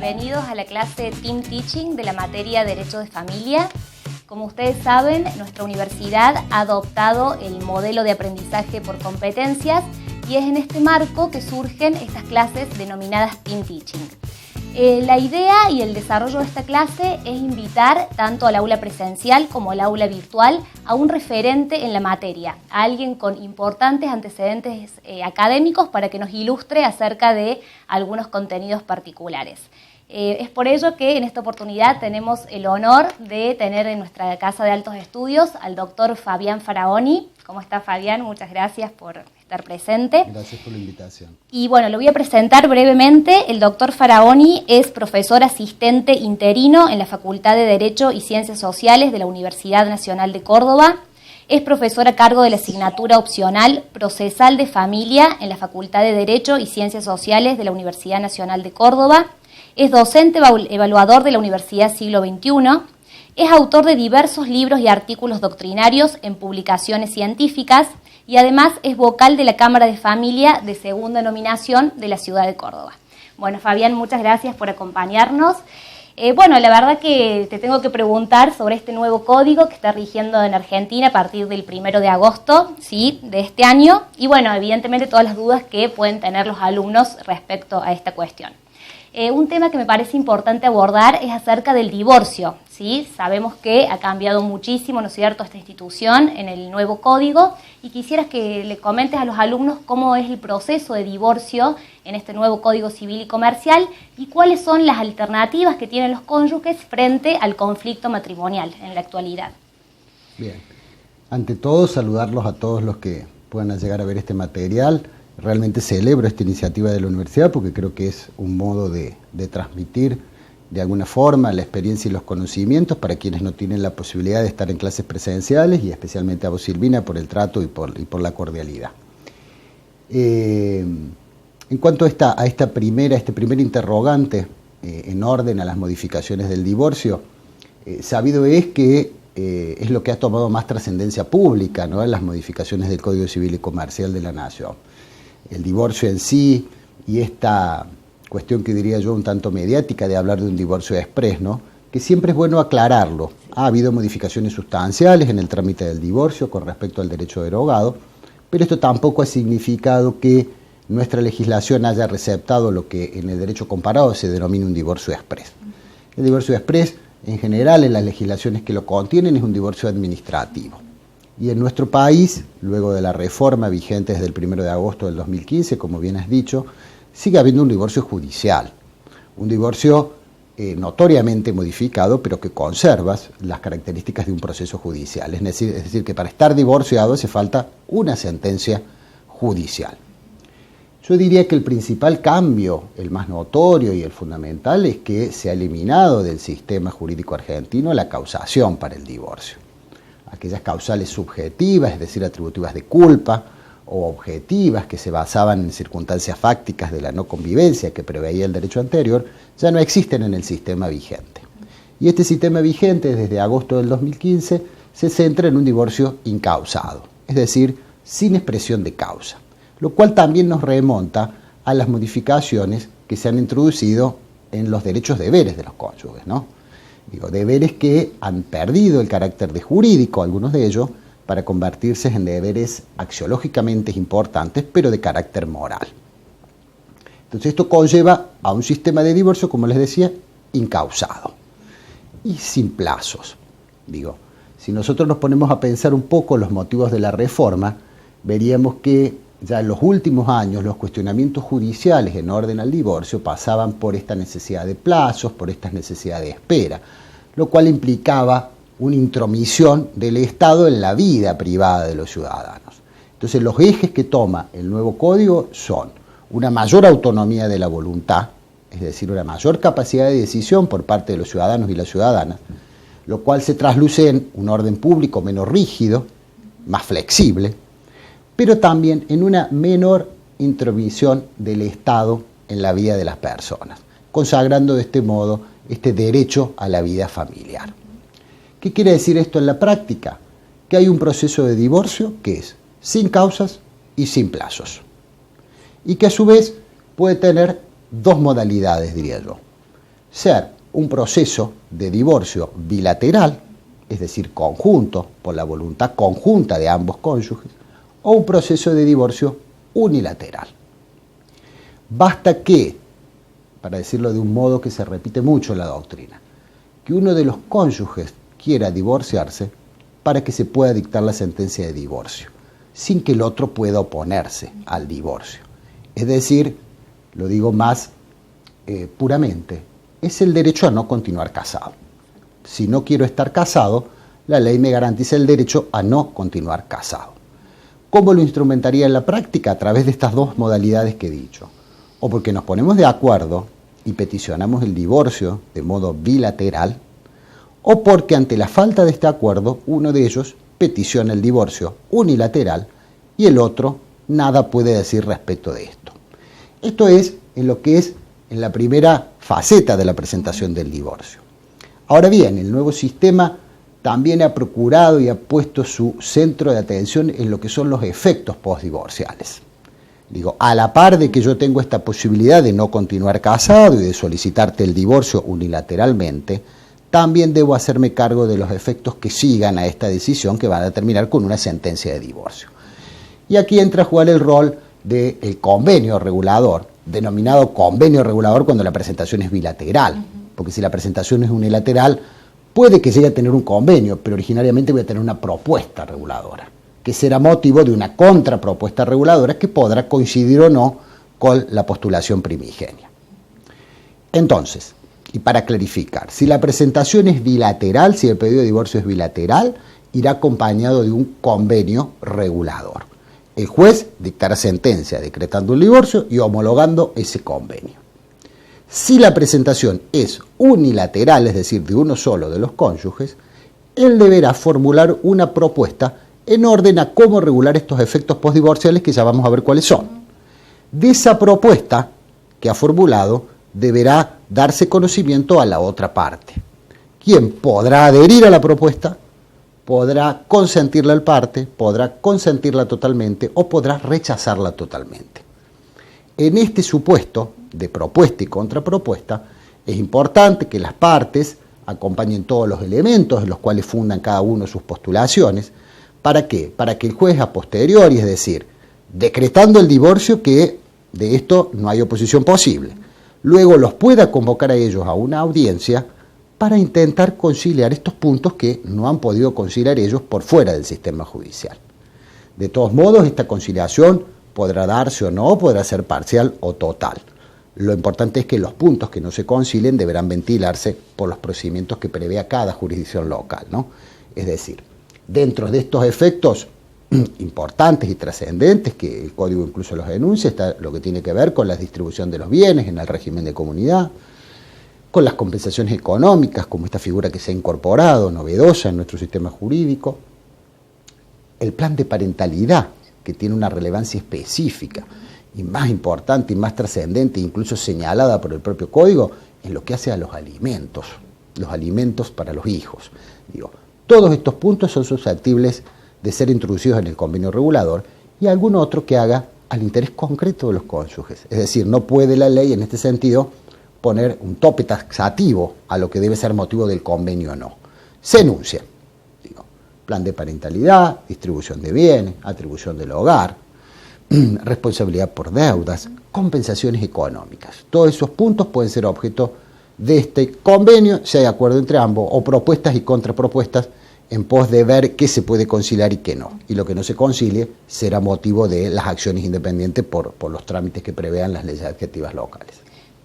bienvenidos a la clase Team Teaching de la materia Derecho de Familia. Como ustedes saben, nuestra universidad ha adoptado el modelo de aprendizaje por competencias y es en este marco que surgen estas clases denominadas Team Teaching. La idea y el desarrollo de esta clase es invitar tanto al aula presencial como al aula virtual a un referente en la materia, a alguien con importantes antecedentes académicos para que nos ilustre acerca de algunos contenidos particulares. Es por ello que en esta oportunidad tenemos el honor de tener en nuestra Casa de Altos Estudios al doctor Fabián Faraoni. ¿Cómo está, Fabián? Muchas gracias por estar presente. Gracias por la invitación. Y bueno, lo voy a presentar brevemente. El doctor Faraoni es profesor asistente interino en la Facultad de Derecho y Ciencias Sociales de la Universidad Nacional de Córdoba. Es profesor a cargo de la asignatura opcional Procesal de Familia en la Facultad de Derecho y Ciencias Sociales de la Universidad Nacional de Córdoba. Es docente evaluador de la Universidad Siglo XXI. Es autor de diversos libros y artículos doctrinarios en publicaciones científicas y además es vocal de la Cámara de Familia de segunda nominación de la ciudad de Córdoba. Bueno, Fabián, muchas gracias por acompañarnos. Bueno, la verdad que te tengo que preguntar sobre este nuevo código que está rigiendo en Argentina a partir del 1 de agosto, ¿sí?, de este año. Y bueno, evidentemente todas las dudas que pueden tener los alumnos respecto a esta cuestión. Un tema que me parece importante abordar es acerca del divorcio, ¿sí? Sabemos que ha cambiado muchísimo, ¿no es cierto?, esta institución en el nuevo código y quisieras que le comentes a los alumnos cómo es el proceso de divorcio en este nuevo Código Civil y Comercial y cuáles son las alternativas que tienen los cónyuges frente al conflicto matrimonial en la actualidad. Bien, ante todo saludarlos a todos los que puedan llegar a ver este material. Realmente celebro esta iniciativa de la universidad porque creo que es un modo de transmitir de alguna forma la experiencia y los conocimientos para quienes no tienen la posibilidad de estar en clases presenciales y especialmente a vos, Silvina, por el trato y por la cordialidad. En cuanto a este primer interrogante en orden a las modificaciones del divorcio, sabido es que es lo que ha tomado más trascendencia pública, ¿no?, en las modificaciones del Código Civil y Comercial de la Nación. El divorcio en sí y esta cuestión que diría yo un tanto mediática de hablar de un divorcio exprés, ¿no?, que siempre es bueno aclararlo. Ha habido modificaciones sustanciales en el trámite del divorcio con respecto al derecho derogado, pero esto tampoco ha significado que nuestra legislación haya receptado lo que en el derecho comparado se denomina un divorcio exprés. El divorcio exprés, en general, en las legislaciones que lo contienen, es un divorcio administrativo. Y en nuestro país, luego de la reforma vigente desde el 1 de agosto del 2015, como bien has dicho, sigue habiendo un divorcio judicial. Un divorcio notoriamente modificado, pero que conserva las características de un proceso judicial. Es decir, que para estar divorciado hace falta una sentencia judicial. Yo diría que el principal cambio, el más notorio y el fundamental, es que se ha eliminado del sistema jurídico argentino la causación para el divorcio. Aquellas causales subjetivas, es decir, atributivas de culpa, o objetivas que se basaban en circunstancias fácticas de la no convivencia que preveía el derecho anterior, ya no existen en el sistema vigente. Y este sistema vigente, desde agosto del 2015, se centra en un divorcio incausado, es decir, sin expresión de causa, lo cual también nos remonta a las modificaciones que se han introducido en los derechos-deberes de los cónyuges, ¿no? Deberes que han perdido el carácter de jurídico, algunos de ellos, para convertirse en deberes axiológicamente importantes, pero de carácter moral. Entonces esto conlleva a un sistema de divorcio, como les decía, incausado y sin plazos. Si nosotros nos ponemos a pensar un poco los motivos de la reforma, veríamos que ya en los últimos años los cuestionamientos judiciales en orden al divorcio pasaban por esta necesidad de plazos, por esta necesidad de espera, lo cual implicaba una intromisión del Estado en la vida privada de los ciudadanos. Entonces los ejes que toma el nuevo código son una mayor autonomía de la voluntad, es decir, una mayor capacidad de decisión por parte de los ciudadanos y las ciudadanas, lo cual se trasluce en un orden público menos rígido, más flexible, pero también en una menor intromisión del Estado en la vida de las personas, consagrando de este modo este derecho a la vida familiar. ¿Qué quiere decir esto en la práctica? Que hay un proceso de divorcio que es sin causas y sin plazos, y que a su vez puede tener dos modalidades, diría yo. ser un proceso de divorcio bilateral, es decir, conjunto, por la voluntad conjunta de ambos cónyuges, o un proceso de divorcio unilateral. Basta que, para decirlo de un modo que se repite mucho en la doctrina, que uno de los cónyuges quiera divorciarse para que se pueda dictar la sentencia de divorcio, sin que el otro pueda oponerse al divorcio. Es decir, lo digo más puramente, es el derecho a no continuar casado. Si no quiero estar casado, la ley me garantiza el derecho a no continuar casado. ¿Cómo lo instrumentaría en la práctica? A través de estas dos modalidades que he dicho. O porque nos ponemos de acuerdo y peticionamos el divorcio de modo bilateral, o porque ante la falta de este acuerdo, uno de ellos peticiona el divorcio unilateral y el otro nada puede decir respecto de esto. Esto es en lo que es en la primera faceta de la presentación del divorcio. Ahora bien, el nuevo sistema también ha procurado y ha puesto su centro de atención en lo que son los efectos postdivorciales. Digo, a la par de que yo tengo esta posibilidad de no continuar casado y de solicitarte el divorcio unilateralmente, también debo hacerme cargo de los efectos que sigan a esta decisión que van a terminar con una sentencia de divorcio. Y aquí entra a jugar el rol del convenio regulador, denominado convenio regulador cuando la presentación es bilateral, porque si la presentación es unilateral, puede que llegue a tener un convenio, pero originariamente voy a tener una propuesta reguladora, que será motivo de una contrapropuesta reguladora que podrá coincidir o no con la postulación primigenia. Entonces, y para clarificar, si la presentación es bilateral, si el pedido de divorcio es bilateral, irá acompañado de un convenio regulador. El juez dictará sentencia decretando el divorcio y homologando ese convenio. Si la presentación es unilateral, es decir, de uno solo de los cónyuges, él deberá formular una propuesta en orden a cómo regular estos efectos postdivorciales que ya vamos a ver cuáles son. De esa propuesta que ha formulado deberá darse conocimiento a la otra parte, quien podrá adherir a la propuesta, podrá consentirla al parte, podrá consentirla totalmente o podrá rechazarla totalmente. En este supuesto de propuesta y contrapropuesta, es importante que las partes acompañen todos los elementos en los cuales fundan cada uno sus postulaciones. ¿Para qué? Para que el juez a posteriori, es decir, decretando el divorcio, que de esto no hay oposición posible, luego los pueda convocar a ellos a una audiencia para intentar conciliar estos puntos que no han podido conciliar ellos por fuera del sistema judicial. De todos modos, esta conciliación podrá darse o no, podrá ser parcial o total. Lo importante es que los puntos que no se concilien deberán ventilarse por los procedimientos que prevea cada jurisdicción local, ¿no? Es decir, dentro de estos efectos importantes y trascendentes, que el Código incluso los denuncia, está lo que tiene que ver con la distribución de los bienes en el régimen de comunidad, con las compensaciones económicas, como esta figura que se ha incorporado, novedosa en nuestro sistema jurídico, el plan de parentalidad, que tiene una relevancia específica y más importante y más trascendente, incluso señalada por el propio Código, en lo que hace a los alimentos para los hijos. Digo, todos estos puntos son susceptibles de ser introducidos en el convenio regulador y algún otro que haga al interés concreto de los cónyuges. Es decir, no puede la ley en este sentido poner un tope taxativo a lo que debe ser motivo del convenio o no. Se enuncia, digo, plan de parentalidad, distribución de bienes, atribución del hogar, responsabilidad por deudas, compensaciones económicas. Todos esos puntos pueden ser objeto de este convenio, si hay acuerdo entre ambos, o propuestas y contrapropuestas en pos de ver qué se puede conciliar y qué no. Y lo que no se concilie será motivo de las acciones independientes por los trámites que prevean las leyes adjetivas locales.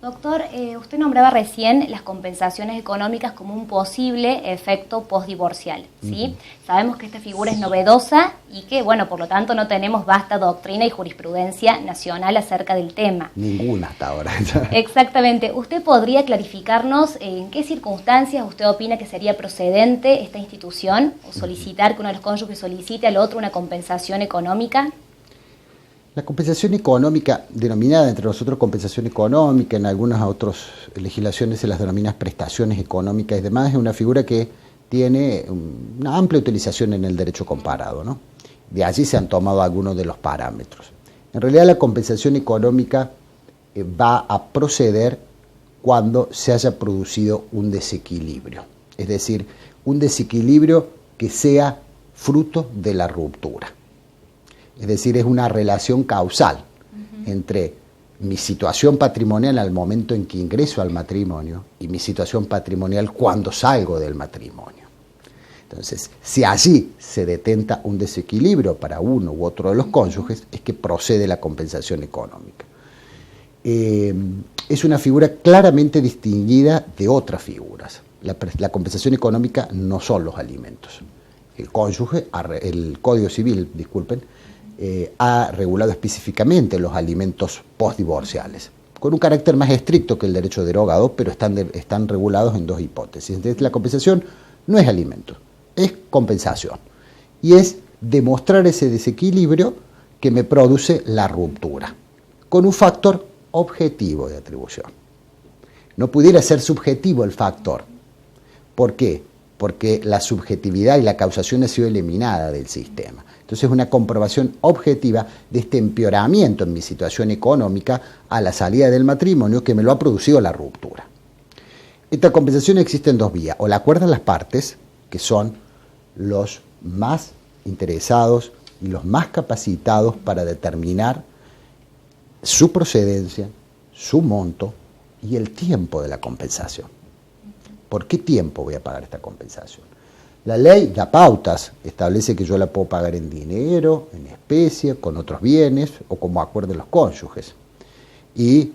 Doctor, usted nombraba recién las compensaciones económicas como un posible efecto postdivorcial, ¿sí? Sabemos que esta figura es novedosa y que, bueno, por lo tanto no tenemos vasta doctrina y jurisprudencia nacional acerca del tema. Ninguna hasta ahora. Exactamente. ¿Usted podría clarificarnos en qué circunstancias usted opina que sería procedente esta institución o solicitar que uno de los cónyuges solicite al otro una compensación económica? La compensación económica, denominada entre nosotros compensación económica, en algunas otras legislaciones se las denomina prestaciones económicas y demás, es una figura que tiene una amplia utilización en el derecho comparado, ¿no? De allí se han tomado algunos de los parámetros. En realidad la compensación económica va a proceder cuando se haya producido un desequilibrio, es decir, un desequilibrio que sea fruto de la ruptura. Es decir, es una relación causal entre mi situación patrimonial al momento en que ingreso al matrimonio y mi situación patrimonial cuando salgo del matrimonio. Entonces, si allí se detecta un desequilibrio para uno u otro de los cónyuges, es que procede la compensación económica. Es una figura claramente distinguida de otras figuras. La compensación económica no son los alimentos. El Código Civil, ha regulado específicamente los alimentos postdivorciales, con un carácter más estricto que el derecho derogado, pero están regulados en dos hipótesis. Entonces, la compensación no es alimento, es compensación. Y es demostrar ese desequilibrio que me produce la ruptura, con un factor objetivo de atribución. No pudiera ser subjetivo el factor. ¿Por qué? Porque la subjetividad y la causación ha sido eliminada del sistema. Entonces es una comprobación objetiva de este empeoramiento en mi situación económica a la salida del matrimonio que me lo ha producido la ruptura. Esta compensación existe en dos vías: o la acuerdan las partes, que son los más interesados y los más capacitados para determinar su procedencia, su monto y el tiempo de la compensación. ¿Por qué tiempo voy a pagar esta compensación? La ley da pautas, establece que yo la puedo pagar en dinero, en especie, con otros bienes o como acuerden los cónyuges. Y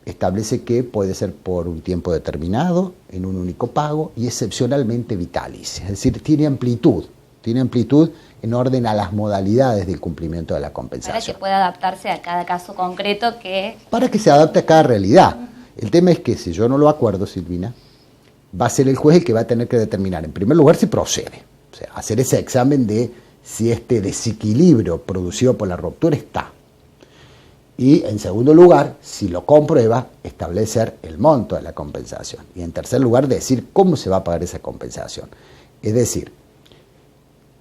establece que puede ser por un tiempo determinado, en un único pago y excepcionalmente vitalicio. Es decir, tiene amplitud en orden a las modalidades del cumplimiento de la compensación. Para que pueda adaptarse a cada caso concreto Para que se adapte a cada realidad. El tema es que si yo no lo acuerdo, Silvina, va a ser el juez el que va a tener que determinar, en primer lugar, si procede. O sea, hacer ese examen de si este desequilibrio producido por la ruptura está. Y, en segundo lugar, si lo comprueba, establecer el monto de la compensación. Y, en tercer lugar, decir cómo se va a pagar esa compensación. Es decir,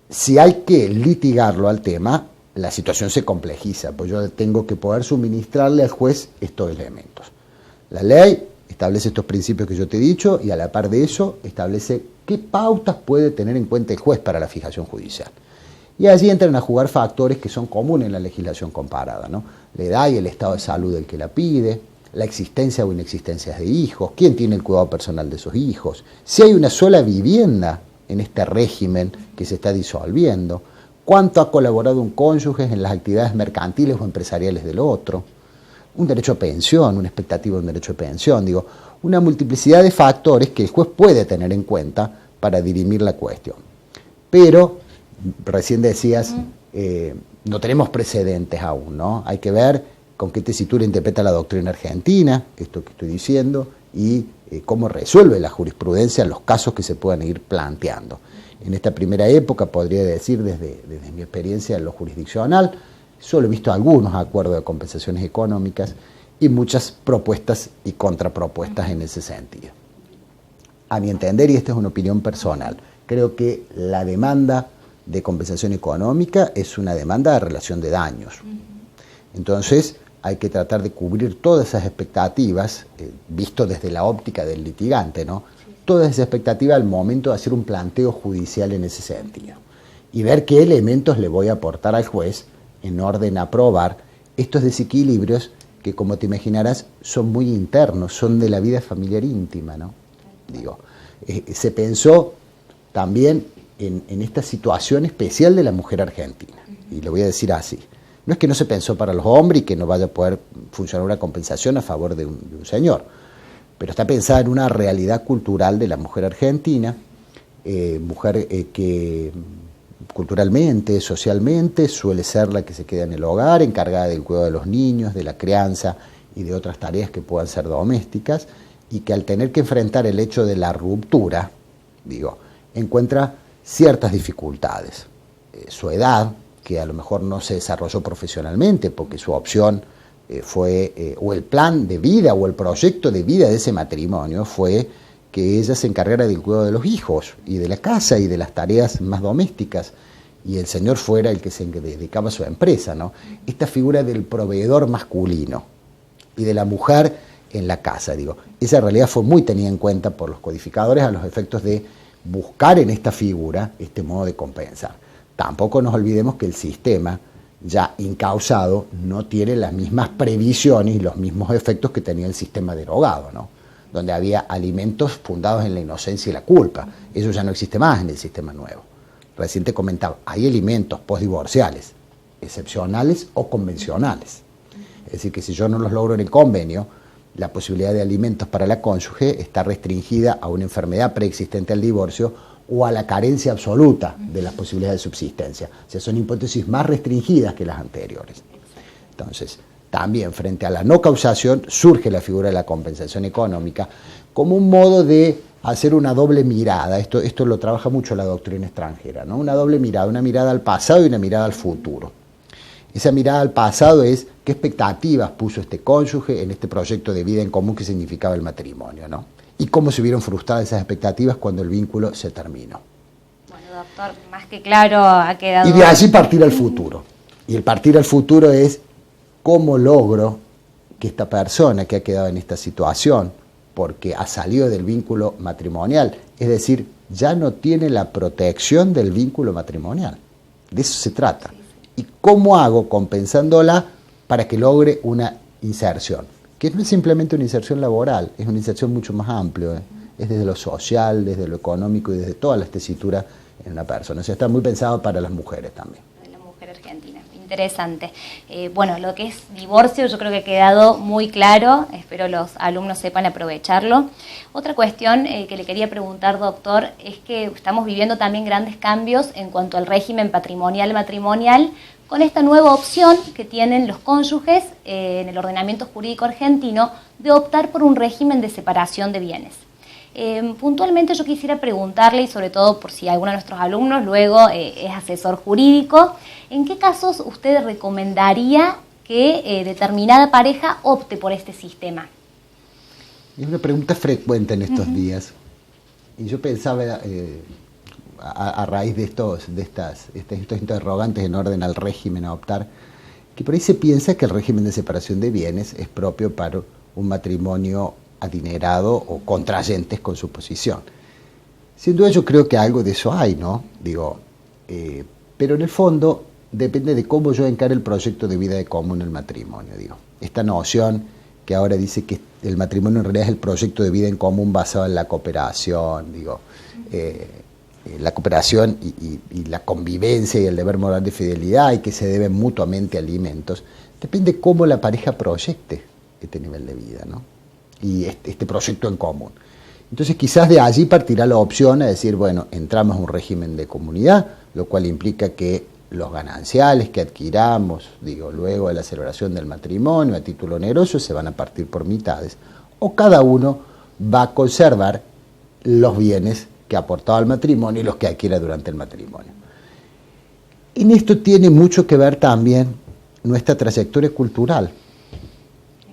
si hay que litigarlo al tema, la situación se complejiza, pues yo tengo que poder suministrarle al juez estos elementos. La ley establece estos principios que yo te he dicho y a la par de eso establece qué pautas puede tener en cuenta el juez para la fijación judicial. Y allí entran a jugar factores que son comunes en la legislación comparada, ¿no? La edad y el estado de salud del que la pide, la existencia o inexistencia de hijos, quién tiene el cuidado personal de esos hijos, si hay una sola vivienda en este régimen que se está disolviendo, cuánto ha colaborado un cónyuge en las actividades mercantiles o empresariales del otro, un derecho a pensión, una expectativa de un derecho a pensión, una multiplicidad de factores que el juez puede tener en cuenta para dirimir la cuestión. Pero, recién decías, no tenemos precedentes aún, ¿no? Hay que ver con qué tesitura interpreta la doctrina argentina, esto que estoy diciendo, y cómo resuelve la jurisprudencia los casos que se puedan ir planteando. En esta primera época, podría decir, desde mi experiencia en lo jurisdiccional, solo he visto algunos acuerdos de compensaciones económicas y muchas propuestas y contrapropuestas en ese sentido. A mi entender, y esta es una opinión personal, creo que la demanda de compensación económica es una demanda de relación de daños. Entonces, hay que tratar de cubrir todas esas expectativas, visto desde la óptica del litigante, ¿no? Todas esas expectativas al momento de hacer un planteo judicial en ese sentido. Y ver qué elementos le voy a aportar al juez en orden a probar estos desequilibrios que, como te imaginarás, son muy internos, son de la vida familiar íntima, ¿no? Se pensó también en esta situación especial de la mujer argentina, y lo voy a decir así. No es que no se pensó para los hombres y que no vaya a poder funcionar una compensación a favor de un señor, pero está pensada en una realidad cultural de la mujer argentina, mujer que culturalmente, socialmente, suele ser la que se queda en el hogar, encargada del cuidado de los niños, de la crianza y de otras tareas que puedan ser domésticas, y que al tener que enfrentar el hecho de la ruptura, encuentra ciertas dificultades. Su edad, que a lo mejor no se desarrolló profesionalmente porque su opción fue, o el plan de vida o el proyecto de vida de ese matrimonio fue que ella se encargara del cuidado de los hijos y de la casa y de las tareas más domésticas, y el señor fuera el que se dedicaba a su empresa, ¿no? Esta figura del proveedor masculino y de la mujer en la casa, digo. Esa realidad fue muy tenida en cuenta por los codificadores a los efectos de buscar en esta figura este modo de compensar. Tampoco nos olvidemos que el sistema ya incausado no tiene las mismas previsiones y los mismos efectos que tenía el sistema derogado, ¿no? Donde había alimentos fundados en la inocencia y la culpa. Eso ya no existe más en el sistema nuevo. Recién te comentaba, hay alimentos postdivorciales, excepcionales o convencionales. Es decir, que si yo no los logro en el convenio, la posibilidad de alimentos para la cónyuge está restringida a una enfermedad preexistente al divorcio o a la carencia absoluta de las posibilidades de subsistencia. O sea, son hipótesis más restringidas que las anteriores. Entonces, también frente a la no causación surge la figura de la compensación económica como un modo de hacer una doble mirada. Esto lo trabaja mucho la doctrina extranjera, ¿no? Una doble mirada, una mirada al pasado y una mirada al futuro. Esa mirada al pasado es qué expectativas puso este cónyuge en este proyecto de vida en común que significaba el matrimonio, ¿no? Y cómo se vieron frustradas esas expectativas cuando el vínculo se terminó. Bueno, doctor, más que claro ha quedado... Y de allí partir al futuro. Y el partir al futuro es cómo logro que esta persona que ha quedado en esta situación, porque ha salido del vínculo matrimonial, es decir, ya no tiene la protección del vínculo matrimonial. De eso se trata. ¿Y cómo hago compensándola para que logre una inserción? Que no es simplemente una inserción laboral, es una inserción mucho más amplia, es desde lo social, desde lo económico y desde toda la tesitura en una persona. O sea, está muy pensado para las mujeres también. De la mujer argentina, interesante. Bueno, lo que es divorcio yo creo que ha quedado muy claro, espero los alumnos sepan aprovecharlo. Otra cuestión que le quería preguntar, doctor, es que estamos viviendo también grandes cambios en cuanto al régimen patrimonial con esta nueva opción que tienen los cónyuges en el ordenamiento jurídico argentino de optar por un régimen de separación de bienes. Puntualmente yo quisiera preguntarle, y sobre todo por si alguno de nuestros alumnos luego es asesor jurídico, ¿en qué casos usted recomendaría que determinada pareja opte por este sistema? Es una pregunta frecuente en estos días. Y yo pensaba... a raíz de estos interrogantes en orden al régimen a optar, que por ahí se piensa que el régimen de separación de bienes es propio para un matrimonio adinerado o contrayentes con su posición. Sin duda yo creo que algo de eso hay, ¿no? Pero en el fondo depende de cómo yo encare el proyecto de vida de común en el matrimonio, Esta noción que ahora dice que el matrimonio en realidad es el proyecto de vida en común basado en la cooperación, la cooperación y la convivencia y el deber moral de fidelidad y que se deben mutuamente alimentos, depende cómo la pareja proyecte este nivel de vida, ¿no? Y este proyecto en común. Entonces quizás de allí partirá la opción a decir, bueno, entramos a un régimen de comunidad, lo cual implica que los gananciales que adquiramos, luego de la celebración del matrimonio a título oneroso se van a partir por mitades, o cada uno va a conservar los bienes que ha aportado al matrimonio y los que adquiera durante el matrimonio. En esto tiene mucho que ver también nuestra trayectoria cultural.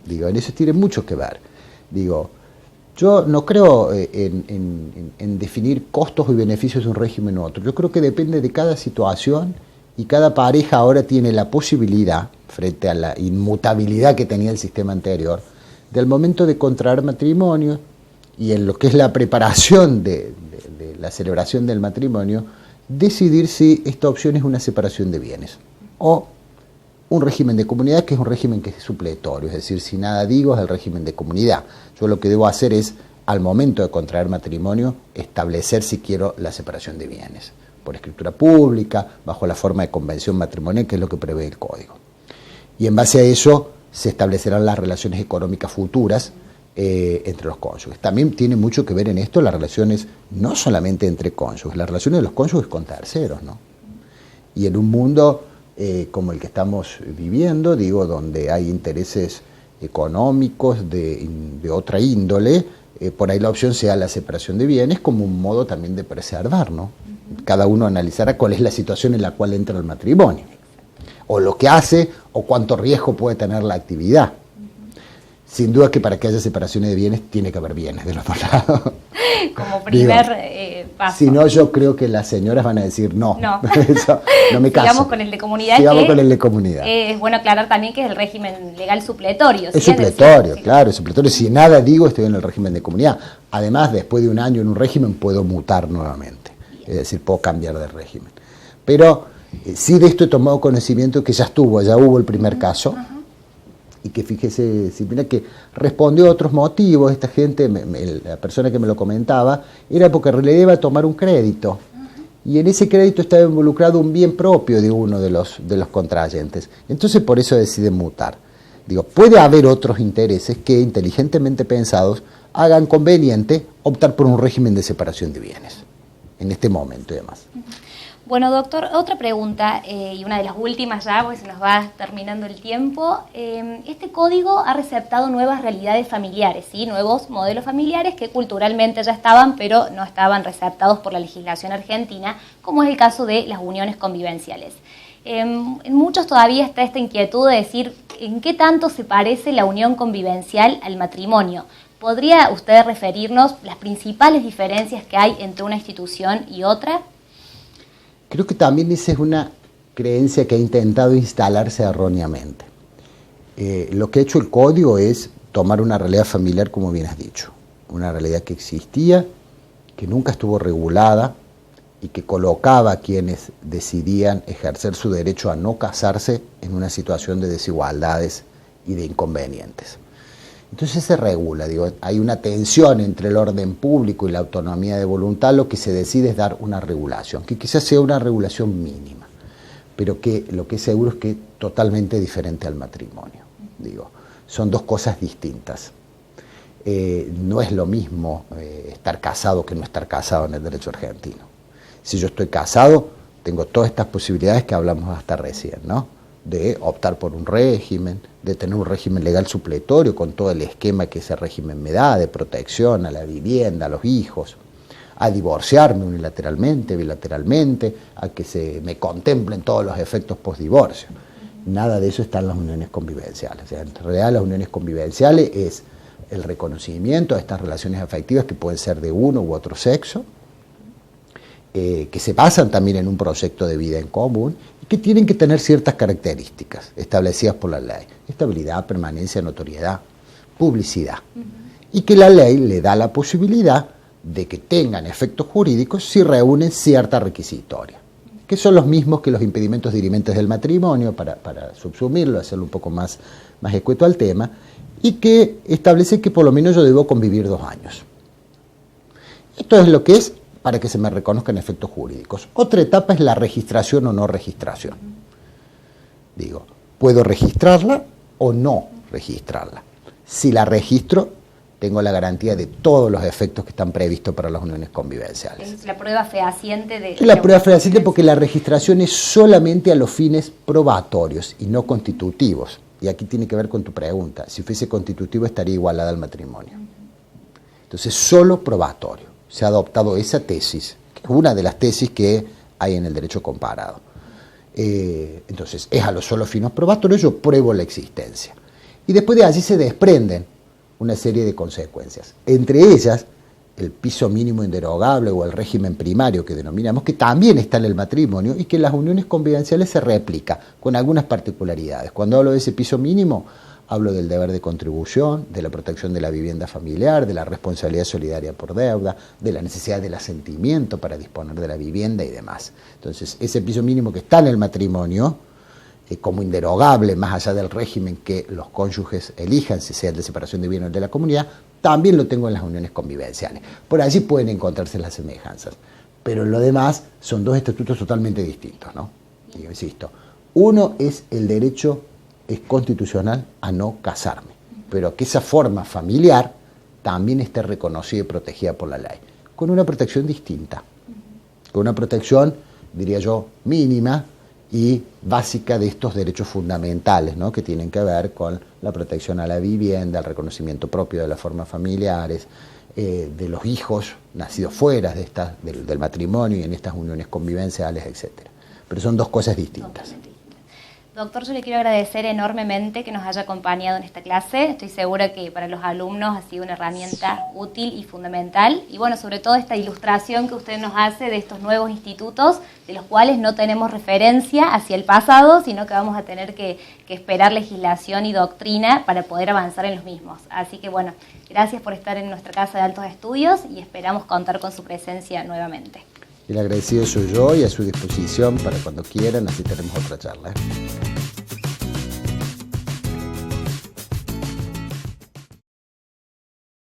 En eso tiene mucho que ver. Yo no creo en definir costos y beneficios de un régimen u otro. Yo creo que depende de cada situación y cada pareja ahora tiene la posibilidad, frente a la inmutabilidad que tenía el sistema anterior, del momento de contraer matrimonio y en lo que es la preparación de la celebración del matrimonio, decidir si esta opción es una separación de bienes o un régimen de comunidad, que es un régimen que es supletorio, es decir, si nada digo es el régimen de comunidad. Yo lo que debo hacer es, al momento de contraer matrimonio, establecer si quiero la separación de bienes, por escritura pública, bajo la forma de convención matrimonial, que es lo que prevé el Código. Y en base a eso se establecerán las relaciones económicas futuras entre los cónyuges. También tiene mucho que ver en esto las relaciones no solamente entre cónyuges, las relaciones de los cónyuges con terceros, ¿no? Y en un mundo como el que estamos viviendo, donde hay intereses económicos de otra índole, por ahí la opción sea la separación de bienes como un modo también de preservar, ¿no? Cada uno analizará cuál es la situación en la cual entra el matrimonio, o lo que hace, o cuánto riesgo puede tener la actividad. Sin duda que para que haya separaciones de bienes tiene que haber bienes de los dos lados. Como primer paso. Si no, yo creo que las señoras van a decir no. Eso, no me caso. Sigamos con el de comunidad. Sigamos con el de comunidad. Es bueno aclarar también que es el régimen legal supletorio. Es supletorio, claro, es supletorio. Si nada digo, estoy en el régimen de comunidad. Además, después de un año en un régimen, puedo mutar nuevamente. Es decir, puedo cambiar de régimen. Pero sí de esto he tomado conocimiento que ya hubo el primer caso. Y que fíjese, Silvina, que respondió a otros motivos. Esta gente, la persona que me lo comentaba, era porque le iba a tomar un crédito. Y en ese crédito estaba involucrado un bien propio de uno de los contrayentes. Entonces por eso deciden mutar. Digo, puede haber otros intereses que, inteligentemente pensados, hagan conveniente optar por un régimen de separación de bienes, en este momento y demás. Bueno, doctor, otra pregunta, y una de las últimas ya, porque se nos va terminando el tiempo. Este código ha receptado nuevas realidades familiares, ¿sí? Nuevos modelos familiares que culturalmente ya estaban, pero no estaban receptados por la legislación argentina, como es el caso de las uniones convivenciales. En muchos todavía está esta inquietud de decir en qué tanto se parece la unión convivencial al matrimonio. ¿Podría usted referirnos las principales diferencias que hay entre una institución y otra? Creo que también esa es una creencia que ha intentado instalarse erróneamente. Lo que ha hecho el código es tomar una realidad familiar, como bien has dicho, una realidad que existía, que nunca estuvo regulada y que colocaba a quienes decidían ejercer su derecho a no casarse en una situación de desigualdades y de inconvenientes. Entonces se regula, hay una tensión entre el orden público y la autonomía de voluntad. Lo que se decide es dar una regulación, que quizás sea una regulación mínima, pero que lo que es seguro es que es totalmente diferente al matrimonio. Son dos cosas distintas. No es lo mismo estar casado que no estar casado en el derecho argentino. Si yo estoy casado, tengo todas estas posibilidades que hablamos hasta recién, ¿no? De optar por un régimen, de tener un régimen legal supletorio con todo el esquema que ese régimen me da, de protección a la vivienda, a los hijos, a divorciarme unilateralmente, bilateralmente, a que se me contemplen todos los efectos postdivorcio. Nada de eso está en las uniones convivenciales. O sea, en realidad las uniones convivenciales es el reconocimiento de estas relaciones afectivas que pueden ser de uno u otro sexo, que se basan también en un proyecto de vida en común y que tienen que tener ciertas características establecidas por la ley: estabilidad, permanencia, notoriedad, publicidad. Y que la ley le da la posibilidad de que tengan efectos jurídicos si reúnen cierta requisitoria, que son los mismos que los impedimentos dirimentes del matrimonio, para subsumirlo, hacerlo un poco más escueto al tema, y que establece que por lo menos yo debo convivir 2 años. Esto es lo que es para que se me reconozcan efectos jurídicos. Otra etapa es la registración o no registración. Puedo registrarla o no registrarla. Si la registro, tengo la garantía de todos los efectos que están previstos para las uniones convivenciales. Es la prueba fehaciente de... Es la prueba fehaciente porque la registración es solamente a los fines probatorios y no constitutivos. Y aquí tiene que ver con tu pregunta. Si fuese constitutivo estaría igualada al matrimonio. Entonces, solo probatorio. Se ha adoptado esa tesis, que es una de las tesis que hay en el derecho comparado. Entonces, es a los solos fines probatorios, yo pruebo la existencia. Y después de allí se desprenden una serie de consecuencias. Entre ellas, el piso mínimo inderogable o el régimen primario que denominamos, que también está en el matrimonio y que en las uniones convivenciales se replica con algunas particularidades. Cuando hablo de ese piso mínimo, hablo del deber de contribución, de la protección de la vivienda familiar, de la responsabilidad solidaria por deuda, de la necesidad del asentimiento para disponer de la vivienda y demás. Entonces, ese piso mínimo que está en el matrimonio, como inderogable, más allá del régimen que los cónyuges elijan, si sea el de separación de bienes o de la comunidad, también lo tengo en las uniones convivenciales. Por allí pueden encontrarse las semejanzas. Pero lo demás son dos estatutos totalmente distintos, ¿no? Yo insisto, uno es el derecho es constitucional a no casarme, pero que esa forma familiar también esté reconocida y protegida por la ley, con una protección distinta, con una protección, diría yo, mínima y básica de estos derechos fundamentales, ¿no? Que tienen que ver con la protección a la vivienda, el reconocimiento propio de las formas familiares, de los hijos nacidos fuera del matrimonio y en estas uniones convivenciales, etc. Pero son dos cosas distintas. Doctor, yo le quiero agradecer enormemente que nos haya acompañado en esta clase. Estoy segura que para los alumnos ha sido una herramienta útil y fundamental. Y bueno, sobre todo esta ilustración que usted nos hace de estos nuevos institutos, de los cuales no tenemos referencia hacia el pasado, sino que vamos a tener que esperar legislación y doctrina para poder avanzar en los mismos. Así que bueno, gracias por estar en nuestra Casa de Altos Estudios y esperamos contar con su presencia nuevamente. El agradecido soy yo y a su disposición para cuando quieran, así tenemos otra charla.